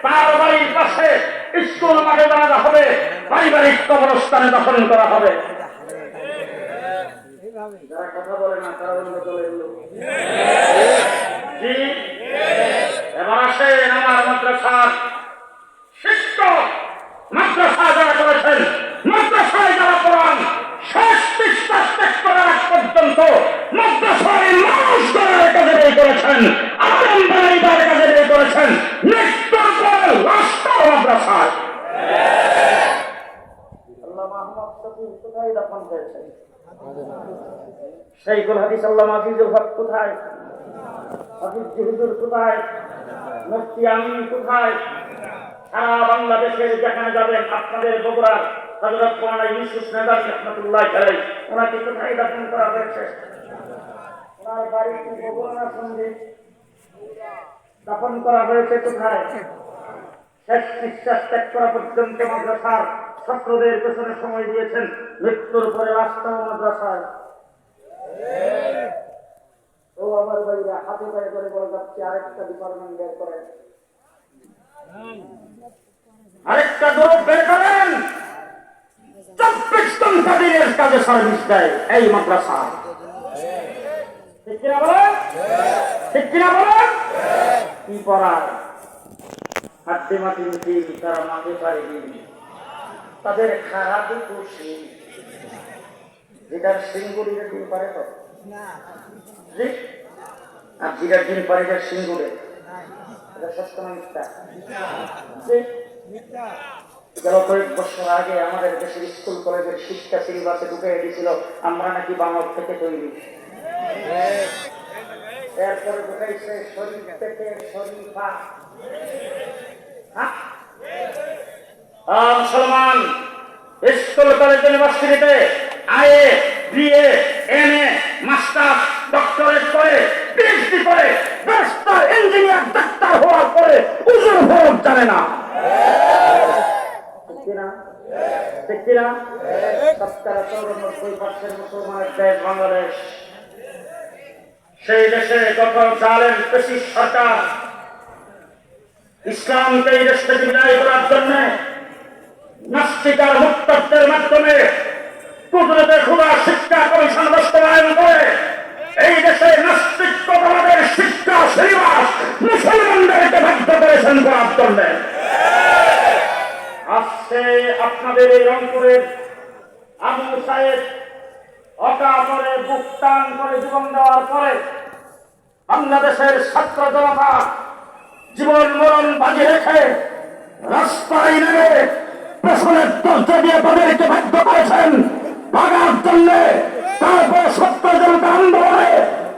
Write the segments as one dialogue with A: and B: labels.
A: তার বাড়ির পাশে স্কুল মাঠে জানাজা হবে, পারিবারিক কবরস্থানে দফন করা হবে। যারা কথা বলে না তারা বন্ধ চলে এলো। এবার আসেন আমার মাদ্রাসার শিক্ষক, মাদ্রাসা যারা করেছেন, মাদ্রাসায় যারা পড়ান, শেষ বিশ্বাস ত্যাগ করার আগ পর্যন্ত মাদ্রাসায় মানুষ করার কাজে ব্যয় করেছেন, আলম বানাইবার কাজে ব্যয় করেছেন, মৃত্যুর পর লাশটাও মাদ্রাসায়। আল্লাহ মাহমুদ শফি কোথায় দাফন হয়েছেন? শাইখুল হাদিস আল্লামা আজিজুল হক কোথায়? হাফিজ হুজুর কোথায়? মুফতি আমিন কোথায়? সারা বাংলাদেশের যেখানে যাবেন, আপনাদের বগুড়ার হযরত মাওলানা ইউসুফ নেদাবী রাহমাতুল্লাহ আলাইহি ওনাকে কোথায় দাফন করা হয়েছে? ওনার বাড়ি কি বগুড়া সঙ্গে দাফন করা হয়েছে কোথায়? শেষ নিঃশ্বাস ত্যাগ করা পর্যন্ত মাদ্রাসার ছাত্রদের পেছনে সময় দিয়েছেন, মৃত্যুর পরে লাশটাও মাদ্রাসায়। ও আমার ভাইরা, হাতে পায়ে করে বলে যাচ্ছে আরেকটা ডিপার্টমেন্ট বের করেন, আরেকটা গ্রুপ বের করেন, 24 ঘন্টা দিনের কাজে সার্ভিস দেয় এই মাদ্রাসা। ঠিক কিনা বলেন? ঠিক কিনা বলেন? কি পড়ায়? হাড্ডি মাটি মিটি তারা মাঝে পারেনি, তাদের খারাপ খুশি। যেটার সিঙ্গুরিতে দিন পারে তো আর যেটার দিন পারে যার সিঙ্গুরে, এটা সত্য না মিথ্যা? গেল কয়েক বছর আগে আমাদের দেশের স্কুল কলেজের শিক্ষা সিলেবাসে ঢুকে দিয়েছিল আমরা নাকি বাংলা থেকে তৈরি, এরপরে ঢুকাইছে শরীর থেকে শরীফা। মুসলমান স্কুল কলেজ ইউনিভার্সিটিতে IA, BA, MA, masters, doctorate করে, পিএইচডি করে, ব্যারিস্টার, ইঞ্জিনিয়ার, ডাক্তার হওয়ার পরে উজুর ফরজ জানে না। ঠিক কিনা? ঠিক কিনা? 94% মুসলমানের দেশ বাংলাদেশ। সেই দেশে গত জালেম ফ্যাসিস্ট সরকার ইসলামকে এই দেশ থেকে বিদায় করার জন্য নাস্তিক আর মুক্তাদের মাধ্যমে কুদরতে খোদা শিক্ষা কমিশন বাস্তবায়ন করে এই দেশে নাস্তিকতাবাদের শিক্ষা সিলেবাস মুসলমানদেরকে বাধ্য করেছেন করার জন্য। আজকে আপনাদের এই রংপুরের আবু সাইদ অকাতরে বুক টান করে জীবন দেওয়ার পরে বাংলাদেশের ছাত্র জনতা জীবন মরণ বাজি রেখে রাস্তায় নেমে পেছনের দরজা দিয়ে তাদেরকে বাধ্য করেছেন ভাগার জন্য। তারপর ছাত্র জনতা আন্দোলনে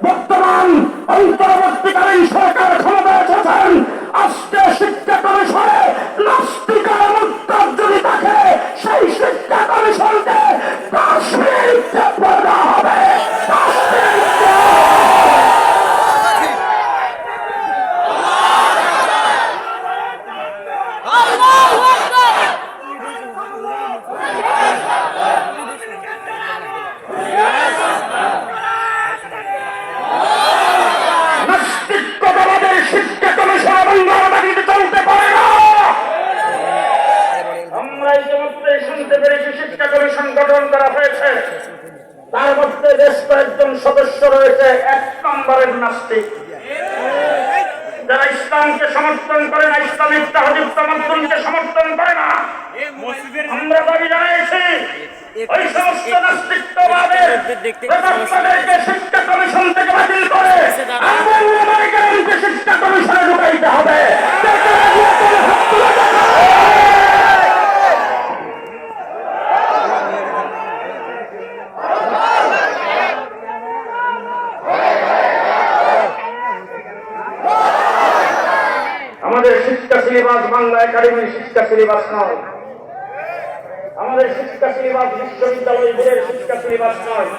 A: বর্তমান অন্তর্বর্তীকালীন সরকার ক্ষমতা এসেছেন। আজকে শিক্ষা কমিশনে নাস্তিক আর মুরতাদ যদি থাকে, সেই শিক্ষা কমিশনকে কাশ্মীর দেওয়া হবে। তার মধ্যে বেশ কয়েকজন সদস্য রয়েছে 1 নম্বরের নাস্তিক, যারা ইসলামকে সমর্থন করে না, ইসলামিক তাহজিব তামাদ্দুনকে সমর্থন করে না। আমরা দাবি জানিয়েছি ওই সমস্ত নাস্তিকতাবাদের তাদেরকে শিক্ষা কমিশন থেকে বাতিল করে আমেরিকানকে শিক্ষা কমিশনে ঢুকাইতে হবে। আমাদের শিক্ষা সিলেবাস বাংলা একাডেমির শিক্ষা সিলেবাস নয়, আমাদের শিক্ষা সিলেবাস বিশ্ববিদ্যালয় বোর্ডের শিক্ষা সিলেবাস নয়,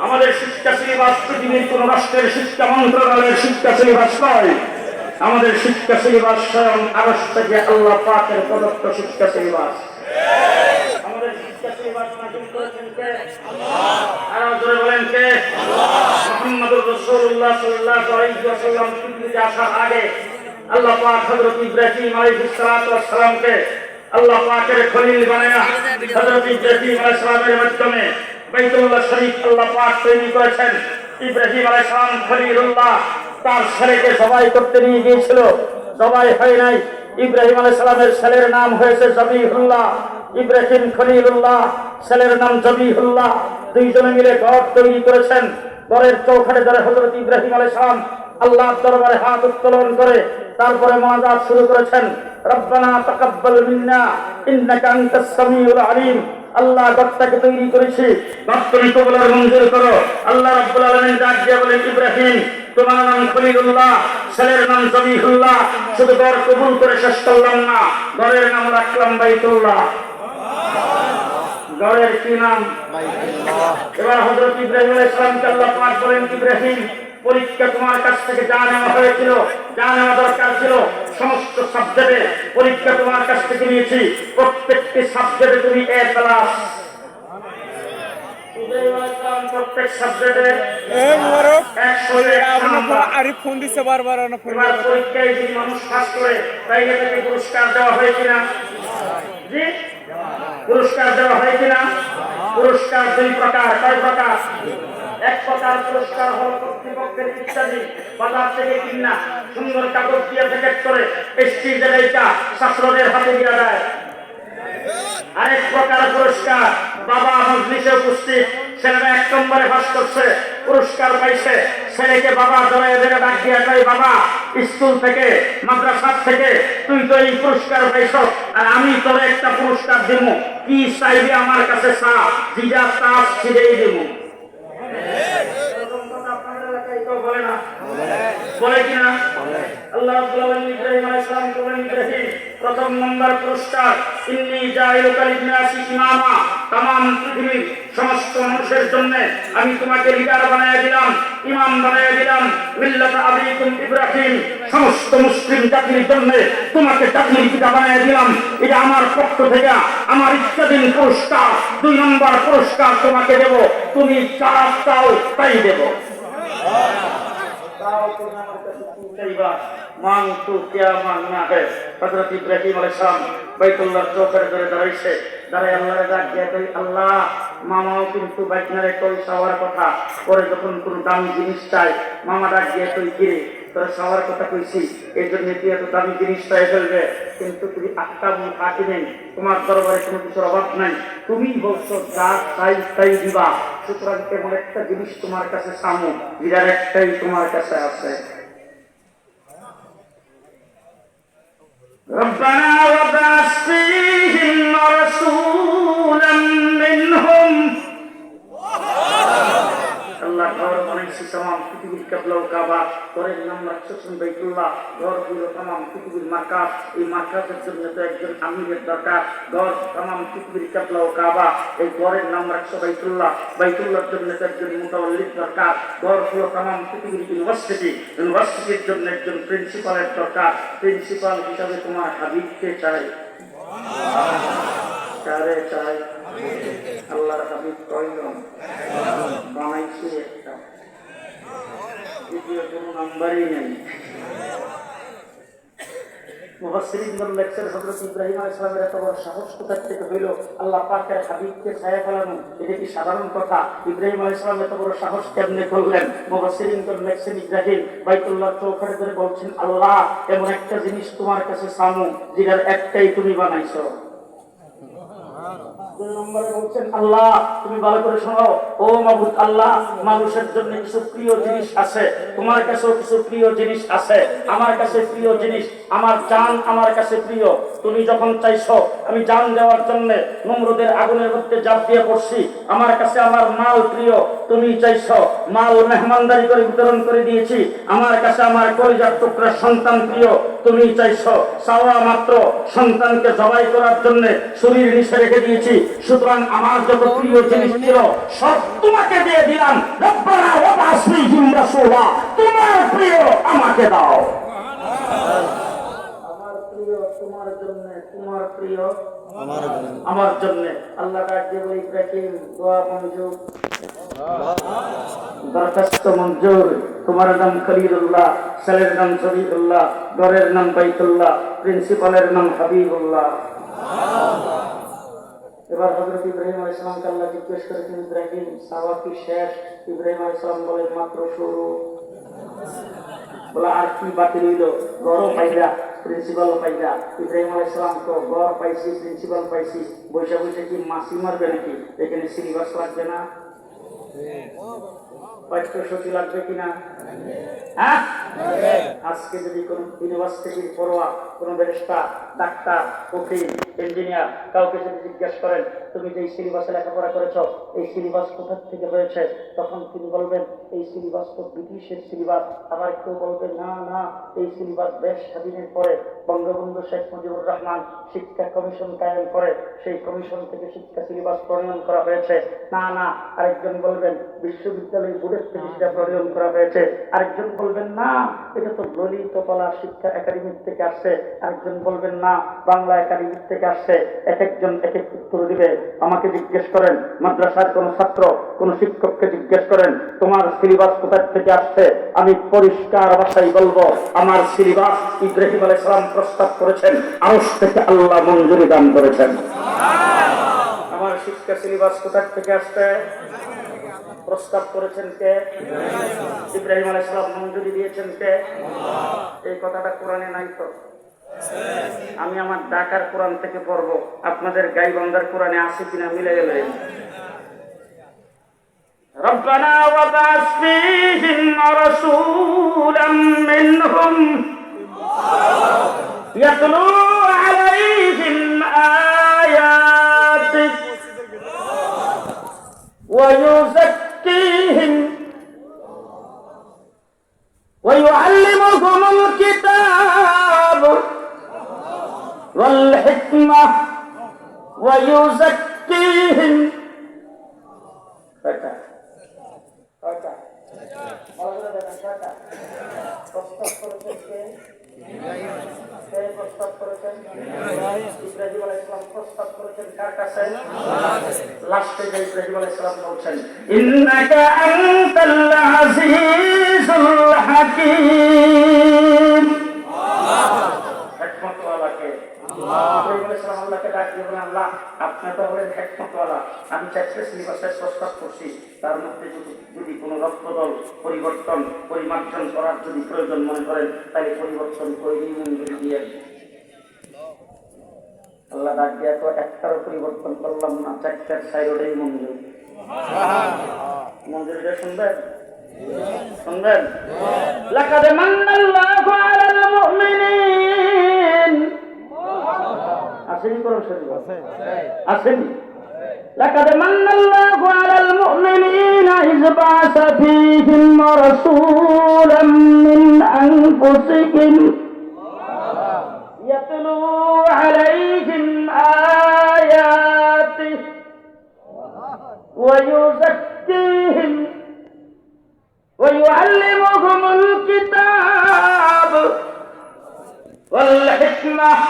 A: আমাদের শিক্ষা সিলেবাস পৃথিবীর কোন রাষ্ট্রের শিক্ষা মন্ত্রণালয়ের শিক্ষা সিলেবাস নয়। আমাদের শিক্ষা সিলেবাস স্বয়ং আরশ থেকে আল্লাহ পাকের প্রদত্ত শিক্ষা সিলেবাস। আমাদের শিক্ষা সিলেবাস নাযিল করেছেন কে? আল্লাহ। আর জোরে বলেন কে? আল্লাহ। মুহাম্মদুর রাসূলুল্লাহ সাল্লাল্লাহু আলাইহি ওয়াসাল্লাম পৃথিবীতে আসার আগে আল্লাহ পাক হযরত ইব্রাহিম আলাইহিস সালাতু ওয়াস সালামকে আল্লাহ পাকের খলিল বানায়া হযরত ইব্রাহিম আলাইহিস সালামের মাধ্যমে বাইতুল্লাহ শরীফ আল্লাহ পাক তৈরি করেছেন। ইব্রাহিম আলাইহিস সালাম খলিলুল্লাহ তার ছেলেকে জবাই করতে নিয়ে গিয়েছিল, জবাই হয় নাই। ইব্রাহিম আলাইহিস সালামের ছেলের নাম হয়েছে জবিহুল্লাহ, ইব্রাহিম খলিলুল্লাহ, ছেলের নাম জবিহুল্লাহ। দুইজনে মিলে ঘর তৈরি করেছেন। ঘরের চৌখাটে ধরে হযরত ইব্রাহিম আলাইহিস সালাম আল্লাহর দরবারে হাত উত্তোলন করে তারপরে মুনাজাত শুরু করেছেন, রব্বানা তাকাব্বাল মিন্না ইন্নাকা আনতাস সামিউল আলিম। আল্লাহ ঘরটাকে তৈরি করেছি, ঘর তুমি কবুল আর মঞ্জুর করো। আল্লাহ রাব্বুল আলামিন ডাক দিয়ে বলেন, ইব্রাহিম তোমার নাম খলিলুল্লাহ, ছেলের নাম জবিহুল্লাহ। শুধু ঘর কবুল করে শেষ করলাম না, ঘরের নাম রাখলাম বাইতুল্লাহ। ঘরের কি নাম? বাইতুল্লাহ। এবার হযরত ইব্রাহিম আলাইহিস সালামকে আল্লাহ পাক বলেন, ইব্রাহিম পরীক্ষা তোমার কাছ থেকে যা নেওয়া হয়েছিল, যা নেওয়া দরকার ছিল, সমস্ত সাবজেক্টে পরীক্ষা তোমার কাছ থেকে নিয়েছি। প্রত্যেকটি সাবজেক্টে তুমি এ প্লাস। প্রত্যেক সাবজেক্টে
B: আরিফ ফোন দিচ্ছে বারবার।
A: এবার পরীক্ষায় যদি মানুষ পাস করে তাইলে তাকে পুরস্কার দেওয়া হয় কিনা? জি, পুরস্কার দেওয়া হয় কিনা? পুরস্কার দুই প্রকার। কয় প্রকার? এক প্রকার পুরস্কার হল কর্তৃপক্ষের ইত্যাদি বাজার থেকে কিনা সুন্দর কাগজ দিয়ে প্যাকেট করে স্টেজের এইটা ছাত্রদের হাতে দিয়ে দেয়। আরেক প্রকার পুরস্কার বাবা মজলিসে উপস্থিত, ছেলেরা 1 নম্বরে পাস করছে, পুরস্কার পাইছে। ছেলেকে বাবা জড়াইয়া ধরে ডাক দিয়ে কয়, বাবা স্কুল থেকে মাদ্রাসা থেকে তুই তো এই পুরস্কার পাইছ, আর আমি তোর একটা পুরস্কার দিব, কি চাইবি আমার কাছে চা, জিজা চাষ ছিঁড়েই দিব। বলে কিনা? আল্লাহ রাব্বুল আলামিন ইব্রাহিম আলাইহিস সালামকে বলেন, ইব্রাহিম প্রথম নম্বর পুরস্কার, ইন্নী জাইলুকা লিন-নাসি ইমামা, तमाम পৃথিবীর সমস্ত মানুষের জন্য আমি তোমাকে লিডার বানায়া দিলাম, ইমাম বানায়া দিলাম। মিল্লাত আবিকুম ইব্রাহিম, সমস্ত মুসলিম জাতির জন্য তোমাকে জাতির পিতা বানায়া দিলাম। এটা আমার পক্ষ থেকে আমার ইচ্ছাধীন পুরস্কার। 2 নম্বর পুরস্কার তোমাকে দেব, তুমি যা চাও তাই দেব। মাংতু কিয়া মাংনা হে। হযরত ইব্রাহিম আলাইহিস সালাম বাইতুল্লাহর চৌকাঠে ধরে দাঁড়াইছে, দাঁড়াই আল্লাহর ডাক দিয়ে কই, আল্লাহ মামাও কিন্তু বাইকনারে কই চাওয়ার কথা, পরে যখন কোনো দামি জিনিস চাই মামা ডাক দিয়ে কই, কিরে তোরা চাওয়ার কথা কইছি, এই জন্য তুই এত দামি জিনিস চাই ফেলবে, কিন্তু তুমি আহকামুল হাকিমিন, তোমার দরবারে কোনো কিছুর অভাব নাই, তুমি বলছো যা চাই তাই দিবা। সুতরাং এমন একটা জিনিস তোমার কাছে সামু, যেটার একটাই তোমার কাছে আছে। ربنا وابعث فيهم رسولا منهم। আল্লাহ ঘর বানাইছি तमाम পৃথিবীর কিবলা ও কাবা, ঘরের নাম রাখছেন বাইতুল্লাহ। ঘরগুলো तमाम পৃথিবীর মাকাস, এই মাকাসের জন্য তো একজন আমিরের দরকার। ঘর तमाम পৃথিবীর কিবলা ও কাবা, এই ঘরের নাম রাখছে বাইতুল্লাহ। বাইতুল্লাহর জন্য তো একজন মুতাওয়াল্লির দরকার। ঘরগুলো तमाम পৃথিবীর ইউনিভার্সিটি, ইউনিভার্সিটির জন্য একজন প্রিন্সিপালের দরকার। প্রিন্সিপাল হিসাবে তোমার হাবিবকে চাই। কারে চাই? আল্লাহর হাবিব কয়জন? বানাইছি একটা, দ্বিতীয় কোনো নাম্বারই নেই। মুফাসসিরিনগণ লেখছেন, হযরত ইব্রাহিম আলাইহিস সালামের এত বড় সাহস কোথা থেকে হইল? আল্লাহ পাকের হাবিবকে ছায়া ফেলানো, এটা কি সাধারণ কথা? ইব্রাহিম আলাইহিস সালাম এত বড় সাহস কেমনে করলেন? মুফাসসিরিনগণ লেখছেন, ইব্রাহিম বাইতুল্লাহর চৌকাঠে ধরে বলছেন, আল্লাহ এমন একটা জিনিস তোমার কাছে সামু, যেটার একটাই তুমি বানাইছো। 2 নম্বরে বলছেন, আল্লাহ তুমি ভালো করে শোনো, ও মাবুদ আল্লাহ, মানুষের জন্য কিছু প্রিয় জিনিস আছে, তোমার কাছেও কিছু প্রিয় জিনিস আছে। আমার কাছে প্রিয় জিনিস, আমার জান আমার কাছে প্রিয়। তুমি যখন চাইছো আমি জান দেওয়ার জন্য নমরুদের আগুনের মধ্যে ঝাঁপ দিয়ে পড়ছি, আমার কাছে আমার মাল প্রিয়। তুমি চাইছো মাল মেহমানদারি করে বিতরণ করে দিয়েছি, আমার কাছে আমার কলিজার টুকরা সন্তান প্রিয়। তুমি চাইছো চাওয়া মাত্র সন্তানকে জবাই করার জন্য শরীর নিচে রেখে দিয়েছি। সুতরাং আমার যত প্রিয় জিনিস ছিল সব তোমাকে দিয়ে দিলাম। রব্বানা ওয়াবআস ফীহিম রাসূলা, তোমার প্রিয় আমাকে দাও। আমার প্রিয় তোমার জন্য, তোমার প্রিয় আমার জন্য। আল্লাহ ডাক দিয়ে বলে, ইব্রাহিম দোয়া মঞ্জুর। দরখাস্ত মঞ্জুর। তোমার নাম খলিলুল্লাহ, ছেলের নাম শরীফুল্লাহ, ঘরের নাম বাইতুল্লাহ, প্রিন্সিপালের নাম হাবিবুল্লাহ। এবার হযরত ইব্রাহিম আলাইহিস সালামকে আল্লাহ জিজ্ঞেস করেছেন, ইব্রাহিম সাওয়া কি শেষ? ইব্রাহিম আলাইহিস সালাম বলেন, মাত্র শুরু। বলে আর কি বাকি রইল? ঘরও পাইলা, প্রিন্সিপাল পাইলা। ইব্রাহিম আলাইহিস সালাম তো ঘর পাইছি, প্রিন্সিপাল পাইছি, বৈশা বৈশা কি মাসি মারবে নাকি? এখানে সিলেবাস লাগবে না? পাঠ্যসূচি লাগবে কিনা? হ্যাঁ, আজকে যদি কোন ইউনিভার্সিটির পড়ুয়া, কোন ব্যারিস্টার, ডাক্তার, উকিল, ইঞ্জিনিয়ার কাউকে যদি জিজ্ঞেস করেন, তুমি যে সিলেবাসে লেখাপড়া করেছো, এই সিলেবাস কোথা থেকে হয়েছে, তখন তিনি বলবেন, এই সিলেবাস তো ব্রিটিশের সিলেবাস। আবার কেউ বলবে, না না, এই সিলেবাস দেশ স্বাধীনের পরে বঙ্গবন্ধু শেখ মুজিবুর রহমান শিক্ষা কমিশন কায়েম করে, সেই কমিশন থেকে শিক্ষা সিলেবাস প্রণয়ন করা হয়েছে। না না, আরেকজন বলবেন বিশ্ববিদ্যালয় বোর্ডের থেকে সেটা প্রণয়ন করা হয়েছে। আরেকজন বলবেন না, এটা তো ললিতকলা শিক্ষা একাডেমির থেকে আসছে। আরেকজন বলবেন না, বাংলা একাডেমির থেকে আসছে। এক একজন এক এক উত্তর দিবে। আমাকে জিজ্ঞেস করেন, মাদ্রাসার কোন ছাত্র কোন শিক্ষককে জিজ্ঞেস করেন, তোমার সিলেবাস কোথা থেকে আসছে, আমি পরিষ্কার ভাষায় বলবো, আমার সিলেবাস ইব্রাহিম আলাইহিস সালাম প্রস্তাব করেছেন, আরশ থেকে আল্লাহ মঞ্জুরি দান করেছেন। আমার শিক্ষা সিলেবাস কোথা থেকে আসছে? প্রস্তাব করেছেন কে? ইব্রাহিম আলাইহিস সালাম। মঞ্জুরি দিয়েছেন কে? এই কথাটা কোরআনে নাই তো? আমি আমার ঢাকার কোরআন থেকে পড়বো, আপনাদের গাইবান্ধার কোরআনে আছে কিনা মিলে গেলে। রব্বানা ওয়াবাস ফীহিম রাসূলাম মিনহুম ইয়াতলু আলাইহিম আয়াতিক ওয়া ইউযাক্কিহিম ওয়া ইউআল্লিমুহুমুল কিতাব ওয়াল হিকমাহ ওয়া ইউযাক্কিহিম। প্রস্তাব করেছেন কে? প্রস্তাব করেছেন ইব্রাহিম আলাইহিস সালাম। প্রস্তাব করেছেন কার কাছে? লাস্টে যে ইব্রাহিম আলাইহিস সালাম বলছেন, ইন্নাকা আনতাল আজিজুল হাকীম। হিকমতওয়ালাকে ইব্রাহিম আলাইহিস সালাম আল্লাহকে ডাক দিয়ে বলেন, আল্লাহ আপনি তো হলেন হিকমতওয়ালা, আমি চারটে সিলেবাসের প্রস্তাব করছি, তার মধ্যে যদি কোনো রক্তদল পরিবর্তন পরিমার্জন করার যদি প্রয়োজন মনে করেন, তাহলে পরিবর্তন করেই মঞ্জুরি দিয়ে। আল্লাহ ডাক দিয়ে, তো একটারও পরিবর্তন করলাম না, চারটার সাইডেই মঞ্জুরি। মঞ্জুরিটা শুনবেন? শুনবেন? লাকাদ মান্নাল্লাহু আলাল মুমিনিন। আসেনি কোরআন শরীফ? আসেনি? লাকাদ মান্নাল্লাহু আলাল মুমিনিনা ইয বা'আসা ফীহিম রাসূলাম মিন আনফুসিহিম ইয়াতলু আলাইহিম আয়াতিহি ওয়া ইউযাক্কিহিম ওয়া ইউআল্লিমুহুমুল কিতাব ওয়াল হিকমাহ।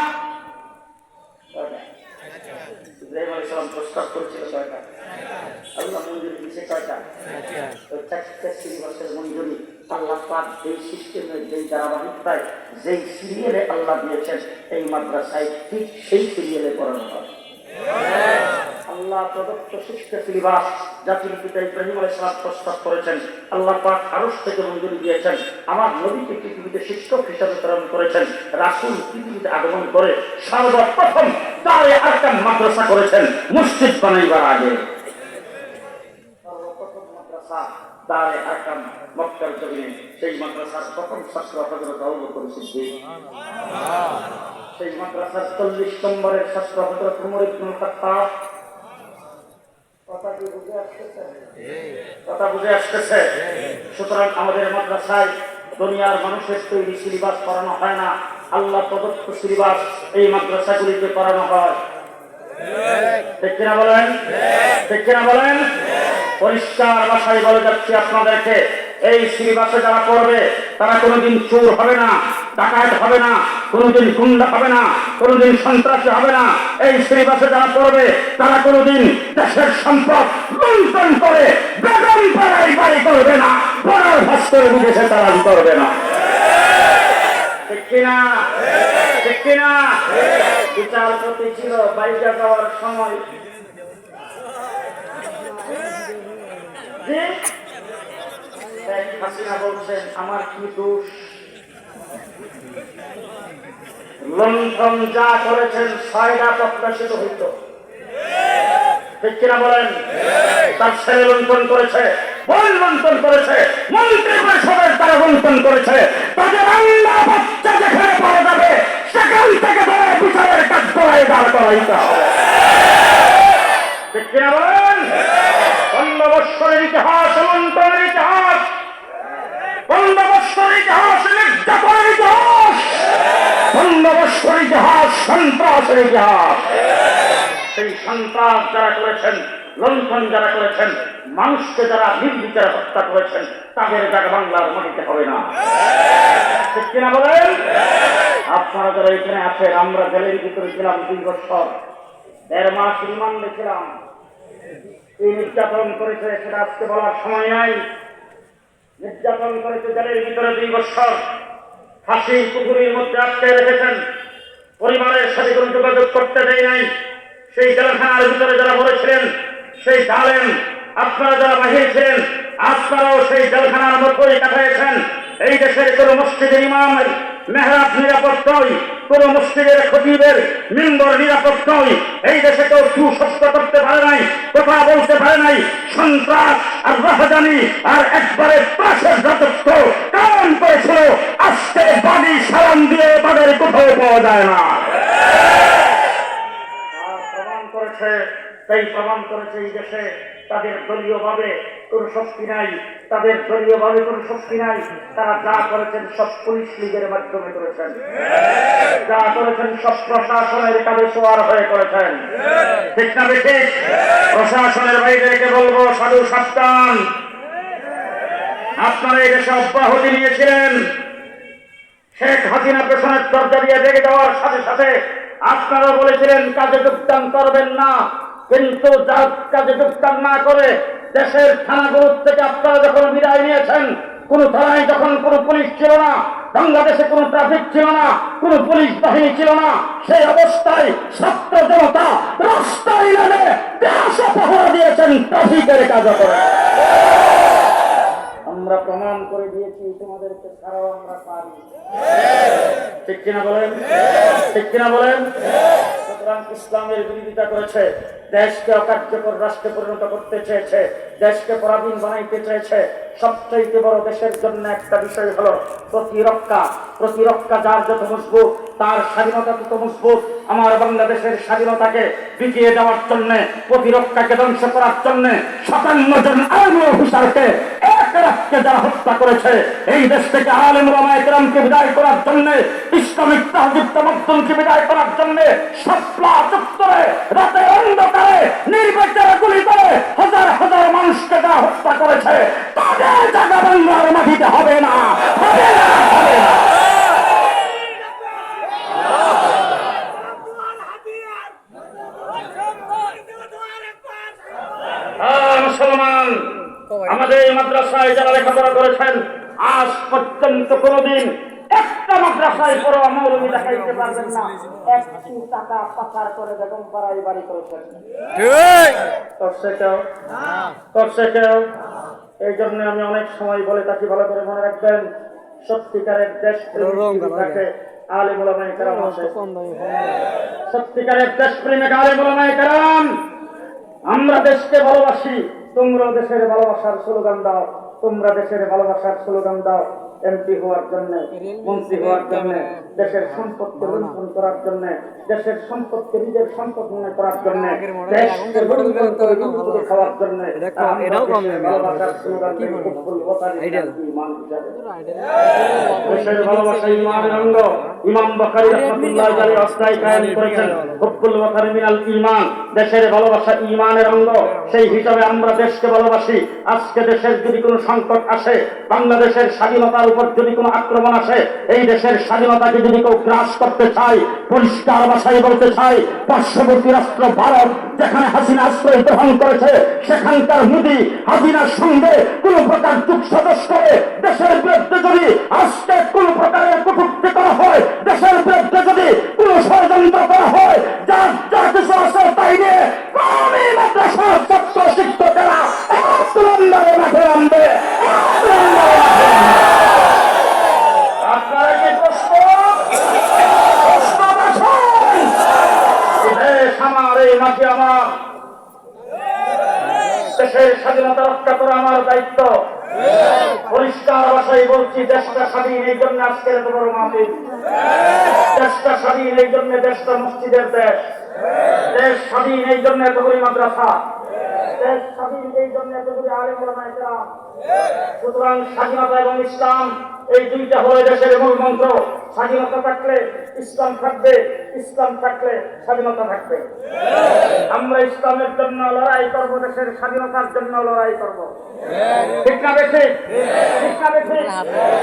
A: ইব্রাহিম আলাইহিস সালাম প্রস্তাব করেছিল কয়টা? আল্লাহ মঞ্জুরি দিয়েছে কয়টা? ওই চারটা সিলেবাসের মঞ্জুরি আল্লাহ পাক যেই সিস্টেমের, যেই ধারাবাহিকতায়, যেই সিরিয়ালে আল্লাহ দিয়েছেন, এই মাদ্রাসায় ঠিক সেই সিরিয়ালে পড়ানো হয়। আল্লাহ প্রদত্ত শিক্ষা সিলেবাস জাতির পিতা ইব্রাহিম আলাইহিস সালাম প্রস্তাব করেছেন, আল্লাহ পাক আরশ থেকে মঞ্জুরি দিয়েছেন। আমার নবীকে পৃথিবীতে শিক্ষক হিসাবে প্রেরণ করেছেন। রাসূল পৃথিবীতে আগমন করে সর্বপ্রথম দারে আরকাম মাদ্রাসা করেছেন মসজিদ বানাইবার আগে। সর্বপ্রথম মাদ্রাসা দারে আরকাম মক্কার জমিনে। সেই মাদ্রাসার প্রথম ছাত্র হযরত আবু বকর সিদ্দিক। সেই মাদ্রাসার 40 নম্বরের ছাত্র হযরত উমর ইবনে খাত্তাব। কথা কি বুঝে আসতেছে? কথা বুঝে আসতেছে? সুতরাং আমাদের মাদ্রাসায় দুনিয়ার মানুষের তৈরি সিলেবাস পড়ানো হয় না, আল্লাহ প্রদত্ত সিলেবাস এই মাদ্রাসাগুলিতে পড়ানো হয়। ঠিক কিনা বলেন? ঠিক কিনা বলেন? পরিষ্কার ভাষায় বলে যাচ্ছি আপনাদেরকে, এই সিলেবাসে যারা পড়বে তারা কোনোদিন চোর হবে না, ডাকাত হবে না, কোনোদিন গুন্ডা হবে না, কোনোদিন সন্ত্রাসী হবে না। এই সিলেবাসে যারা পড়বে তারা কোনোদিন দেশের সম্পদ লুণ্ঠন করে বেগম পাড়ায় বাড়ি করবে না, পড়ার ভাস্করে বিদেশে তারা করবে না। ঠিক কিনা? ঠিক কিনা? বিচারপতি ছিল বাইরে যাওয়ার সময় শেখ হাসিনা বলছেন, আমার কি দোষ? লুণ্ঠন যা করেছেন 6টা প্রত্যাশিত হইত। ঠিক কিনা বলেন? তার ছেলে লুণ্ঠন করেছে, বোন লুণ্ঠন করেছে, মন্ত্রী পরিষদের তারা লুণ্ঠন করেছে। তাদের আল্লাহ বাচ্চা যেখানে পাওয়া যাবে সেখান থেকে ধরে বিচারের কাজ করাই দাঁড় করাইতে হবে। ঠিক কিনা বলেন? 15 বৎসরের ইতিহাস লুণ্ঠনের ইতিহাস, 15 বৎসরের ইতিহাস নির্যাতনের ইতিহাস, 15 বৎসরের ইতিহাস সন্ত্রাসের ইতিহাস। সেই সন্ত্রাস যারা করেছেন, লুণ্ঠন যারা করেছেন, মানুষকে যারা নির্বিচারে হত্যা করেছেন, তাদের জায়গা বাংলার মাটিতে হবে না। ঠিক কিনা বলেন? আপনারা যারা এখানে আছেন, আমরা জেলের ভিতরে ছিলাম 2 বছর, 1.5 মাস রিমান্ডে ছিলাম। এই নির্যাতন করেছে সেটা আজকে বলার সময় নাই। নির্যাতন করেছে জেলের ভিতরে 2 বছর, ফাঁসির পুকুরের মধ্যে আটকে রেখেছেন, পরিবারের সাথে কোনো যোগাযোগ করতে দেয় নাই। সেই জেলখানার ভিতরে যারা বলেছিলেন, সেই জালেম আপনারা যারা বাহির ছিলেন, আপনারাও সেই জেলখানার মধ্যেই কাটাইছেন। এই দেশের কোন মসজিদের ইমামের মেহরাব নিরাপদ নয়, কোন মসজিদের খতিবের মিম্বর নিরাপদ নয়। এই দেশে কেউ সুশব্দ করতে পারে নাই, কথা বলতে পারে নাই। সন্ত্রাস আর রাহাজানি আর একবারে ত্রাসের রাজত্ব কায়েম করেছিল। আজকে বাড়ি সালাম দিয়ে তাদের কোথাও পাওয়া যায় না। সেই প্রমাণ করেছে এই দেশে তাদের দলীয় ভাবে কোন শক্তি নাই, তাদের দলীয় ভাবে কোন শক্তি নাই। তারা যা করেছেন সব পুলিশ লীগের মাধ্যমে করেছেন, যা করেছেন সব প্রশাসনের কাজে সোয়ার হয়ে করেছেন। ঠিক না বেশি? প্রশাসনের বাইরেকে বলবো, সাধু সাবধান। আপনারা এই দেশে অব্যাহতি নিয়েছিলেন, শেখ হাসিনা পেছনের দরজা দিয়ে দেখে দেওয়ার সাথে সাথে আপনারা বলেছিলেন কাজে যোগদান করবেন না, কিন্তু যা কাজে যোগদান না করে দেশের থানাগুলোর থেকে আপনারা যখন বিদায় নিয়েছেন, কোন থানায় যখন কোন পুলিশ ছিল না, বাংলাদেশে কোন ট্রাফিক ছিল না, কোন পুলিশ বাহিনী ছিল না, সেই অবস্থায় ছাত্র জনতা রাস্তায় নেমে দেশ পাহারা দিয়েছেন, ট্রাফিকের কাজ করে। আমরা প্রমাণ করে দিয়েছি তোমাদেরকে ছাড়াও আমরা পারি। ঠিক কিনা বলেন? ঠিক কিনা বলেন? সুতরাং ইসলামের বিরোধিতা করেছে, দেশকে অকার্যকর রাষ্ট্রে পরিণত করতে চেয়েছে, দেশকে পরাধীন বানাইতে চেয়েছে। সবচেয়ে বড় দেশের জন্য একটা বিষয় হলো প্রতিরক্ষা। প্রতিরক্ষা যার যত মজবুত, তার স্বাধীনতা তত মজবুত। আমার বাংলাদেশের স্বাধীনতাকে বিকিয়ে দেওয়ার জন্য, প্রতিরক্ষাকে ধ্বংস করার জন্য 57 জন আর্মি অফিসারকে এক রাতকে যারা হত্যা করেছে, এই দেশ থেকে আলেম ওলামায়ে কেরামকে বিদায় করার জন্য, ইসলামিক তাহজিব তামাদ্দুনকে বিদায় করার জন্য শাপলা চত্বরে রাতে অন্ধকারে নির্বিচারে গুলি করে হাজার হাজার মানুষকে যারা হত্যা করেছে, তাদের জায়গা বাংলার মাটিতে হবে না, হবে না, হবে না। মুসলমান, আমাদের এই মাদ্রাসায় যারা লেখাপড়া করেছেন, আজ পর্যন্ত কোনদিন একটা মাদ্রাসায় পড়ো মৌলবি দেখাইতে পারবেন না 1 টাকা পাচার করে বেগম পাড়ায় বাড়ি করেছেন। করছে কেউ? করছে কেউ? এই জন্য আমি অনেক সময় বলে থাকি, ভালো করে মনে রাখবেন, সত্যিকারের দেশ আলেম ওলামায়ে কেরাম আছে। সত্যিকারের দেশপ্রেমিক আলেম ওলামায়ে কেরাম। আমরা দেশকে ভালোবাসি, তোমরা দেশের ভালোবাসার স্লোগান দাও, তোমরা দেশের ভালোবাসার স্লোগান দাও। এমপি হওয়ার জন্য, মন্ত্রী হওয়ার জন্য, দেশের সম্পদকে লুণ্ঠন করার জন্য, দেশের সম্পদকে নিজের সম্পদ মনে করার জন্য, দেশকে লুণ্ঠন করে লুণ্ঠন খাওয়ার জন্য ভালোবাসার স্লোগান ঈমান হিসাবে দেশের ভালোবাসা ঈমানের অঙ্গ। ইমাম বুখারী রাহমাতুল্লাহি আলাইহি অধ্যায় কায়েম করেছেন হুব্বুল ওয়াতানি মিনাল ঈমান, দেশের ভালোবাসা ঈমানের অঙ্গ। সেই হিসাবে আমরা দেশকে ভালোবাসি। আজকে দেশের যদি কোনো সংকট আসে, বাংলাদেশের স্বাধীনতার উপর যদি কোনো আক্রমণ আসে, এই দেশের স্বাধীনতাকে যদি কেউ গ্রাস করতে চায়, পরিষ্কার ভাষায় বলতে চাই, পার্শ্ববর্তী রাষ্ট্র ভারত যেখানে হাসিনা আশ্রয় গ্রহণ করেছে, সেখানকার মোদী হাসিনার সঙ্গে কোন প্রকার যুগ সদস্য করে দেশের বিরুদ্ধে যদি আজকে কোন প্রকারের কটূক্তি করা হয়, দেশের বিরুদ্ধে যদি কোন ষড়যন্ত্র করা হয়, যার যা কিছু আছে তাই নিয়ে কওমি মাদ্রাসার ছাত্র শিক্ষকেরা আন্দোলনে মাঠে নামবে। আপনারা কি আমার এই মাটি আমার, দেশের স্বাধীনতা রক্ষা করা আমার দায়িত্ব। পরিষ্কার ভাষায় বলছি, দেশটা স্বাধীন এই জন্য আজকের এত বড় মাহফিল। দেশটা স্বাধীন এই জন্য দেশটা মসজিদের দেশ। দেশ স্বাধীন এই জন্য এতগুলি মাদ্রাসা। দেশ স্বাধীন এই জন্য এতগুলি আলেম ওলামায়ে কেরাম। সুতরাং স্বাধীনতা এবং ইসলাম এই দুইটা হলো দেশের মূল মন্ত্র। স্বাধীনতা থাকলে ইসলাম থাকবে, ইসলাম থাকলে স্বাধীনতা থাকবে। আমরা ইসলামের জন্য লড়াই করব, দেশের স্বাধীনতার জন্য লড়াই করব। ঠিক না বেশি? ঠিক না বেশি?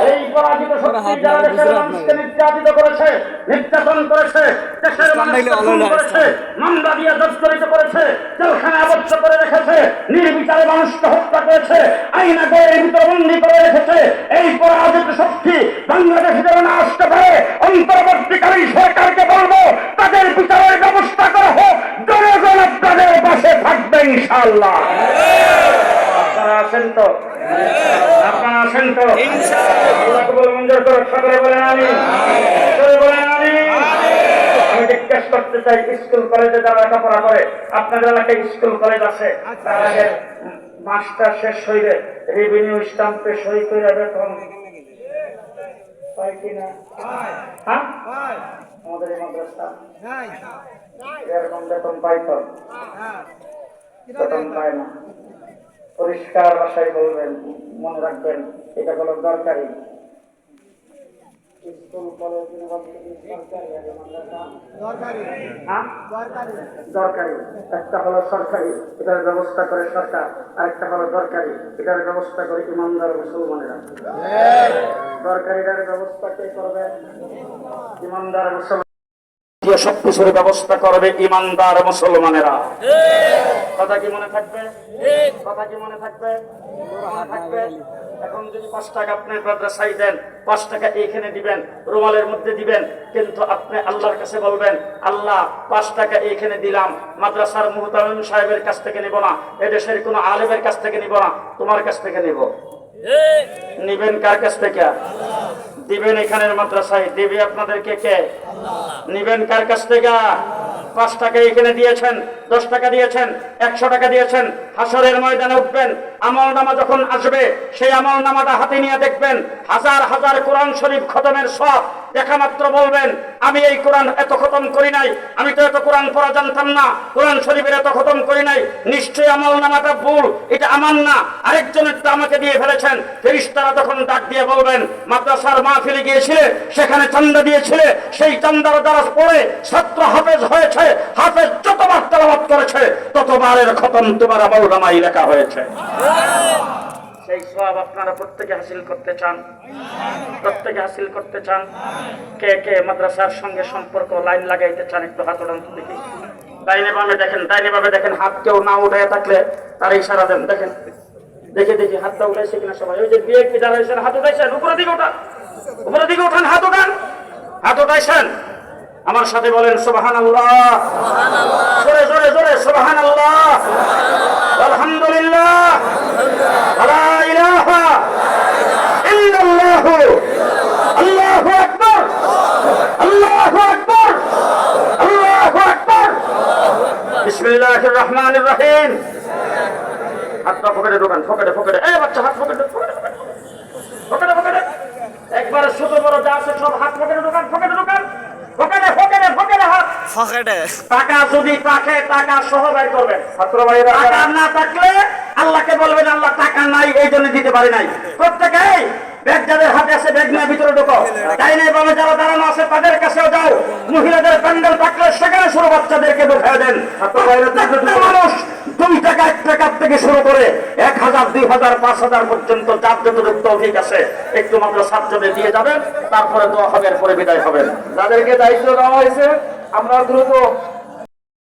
A: এই পরাজিত শক্তি যারা দেশের মানুষকে নির্যাতিত করেছে, নির্যাতন করেছে, দেশের মানুষকে খুন করেছে, মামলা দিয়ে জর্জরিত করেছে, জেলখানে আবদ্ধ করে রেখেছে, নির্বিচারে মানুষকে হত্যা করেছে, আইনা গড়ের ভিতরে বন্দী করে রেখেছে, এই পরাজিত শক্তি বাংলাদেশে যেন না আসতে পারে, অন্তর্বর্তীকালীন সরকারকে বলবো তাদের বিচারের ব্যবস্থা করা হোক। জনগণ আপনাদের পাশে থাকবে ইনশাআল্লাহ। আপনারা আছেন তো? আপনারা আছেন তো? আল্লাহ কবুল মঞ্জুর করুন। সকলে বলেন আমিন। সকলে বলেন আমিন। আমি জিজ্ঞেস করতে চাই, স্কুল কলেজে যারা লেখাপড়া করে, আপনাদের এলাকায় স্কুল কলেজ আছে, তার আগে মাস্টার শেষ হইলে রেভিনিউ স্টাম্পে সই করে বেতন পাই কিনা? হ্যাঁ, আমাদের এই মাদ্রাসা এরকম বেতন পাইতো? বেতন পায় না। পরিষ্কার ভাষায় বলবেন, মনে রাখবেন, এটা হলো দরকারি। স্কুল কলেজ ইউনিভার্সিটি দরকারি। একটা হলো সরকারি, এটার ব্যবস্থা করে সরকার, আর একটা হলো দরকারি, এটার ব্যবস্থা করে ইমানদার মুসলমানেরা। দরকারিটার ব্যবস্থা কে করবে? ইমানদার মুসলমান। সবকিছুর ব্যবস্থা করবে ইমানদার মুসলমানেরা। কথা কি মনে থাকবে? কথা কি মনে থাকবে? থাকবে। এখন যদি 5 টাকা আপনি মাদ্রাসায় দেন, 5 টাকা এইখানে দিবেন, রুমালের মধ্যে দিবেন, কিন্তু আপনি আল্লাহর কাছে বলবেন, আল্লাহ 5 টাকা এইখানে দিলাম, মাদ্রাসার মুহতামিম সাহেবের কাছ থেকে নিব না, এদেশের কোন আলেমের কাছ থেকে নিব না, তোমার কাছ থেকে নিব। নিবেন কার কাছ থেকে? দিবেন এখানের মাদ্রাসায়, দিবে আপনাদেরকে কে? নিবেন কার কাছ থেকে? 5 টাকা এখানে দিয়েছেন, 10 টাকা দিয়েছেন, 100 টাকা দিয়েছেন, হাসরের ময়দানে উঠবেন, আমলনামা যখন আসবে সেই আমলনামাটা হাতে নিয়ে দেখবেন হাজার হাজার কোরআন শরীফ খতমের সওয়াব দেখা মাত্র বলবেন, আমি এই কোরআন এত খতম করি নাই, আমি তো এত কোরআন পড়া জানতাম না, কোরআন শরীফের এত খতম করি নাই, নিশ্চয়ই আমলনামাটা ভুল, এটা আমার না, আরেকজনের তো আমাকে দিয়ে ফেলেছেন। ফেরেশতারা তখন ডাক দিয়ে বলবেন, মাদ্রাসার মাহফিলে গিয়েছিলে, সেখানে চান্দা দিয়েছিলে, সেই চান্দার দ্বারা পড়ে ছাত্র হাফেজ হয়েছে, হাফেজ যতবার তেলাওয়াত করেছে ততবারের খতম তোমার আমলনামায় লেখা হয়েছে। সেই সওয়াব আপনারা প্রত্যেকে হাসিল করতে চান? প্রত্যেকে হাসিল করতে চান? কে কে মাদ্রাসার সঙ্গে সম্পর্ক লাইন লাগাইতে চান? একটু হাত উঠান দেখি। ডাইনে বামে দেখেন, ডাইনে বামে দেখেন, হাত কেউ না উঠায় থাকলে তার ইশারা দেন। দেখেন, দেখে দেখি হাতটা উঠাইছে কিনা সবাই। ওই যে বিএনপি যারা হয়েছেন হাত উঠাইছেন, উপরের দিকে ওঠান, উপরের দিকে ওঠান, হাত উঠান, হাত উঠাইছেন। আমার সাথে বলেন সুবহানাল্লাহ, জোরে জোরে জোরে সুবহানাল্লাহ, আলহামদুলিল্লাহ, লা ইলাহা ইল্লাল্লাহু, আল্লাহু আকবার, আল্লাহু আকবার, আল্লাহু আকবার। বিসমিল্লাহির রহমানির রহিম। হাতটা পকেটে ঢোকান, পকেটে পকেটে, এই বাচ্চা হাত পকেটে পকেটে পকেটে পকেটে পকেটে সব হাত পকেটে ঢোকান, পকেটে ঢোকান, পকেটে পকেটে পকেটে হাত।
B: পকেটে
A: টাকা যদি থাকে টাকা সহ বের করবেন। ছাত্র ভাইরা টাকা না থাকলে আল্লাহকে বলবেন আল্লাহ টাকা নাই এই জন্য দিতে পারি নাই। প্রত্যেকেই ব্যাগ যাদের হাতে আছে ব্যাগ নিয়ে ভিতরে ঢোকো। তাই নাই বাবা যারা দাঁড়ানো আছে তাদের কাছেও যাও। মহিলাদের প্যান্ডেল থাকলে সেখানে ছোট বাচ্চাদেরকে ঢোকায় দেন। ছাত্র ভাইরা প্রত্যেকটা মানুষ 2 টাকা 1 টাকা থেকে শুরু করে 1000 2000 5000 পর্যন্ত যার যতটুকু তৌফিক আছে একটু মাত্র ছাত্রদের দিয়ে যাবেন, তারপরে দোয়া হবে, এরপরে বিদায় হবেন। যাদেরকে দায়িত্ব দেওয়া হয়েছে আমরা দ্রুত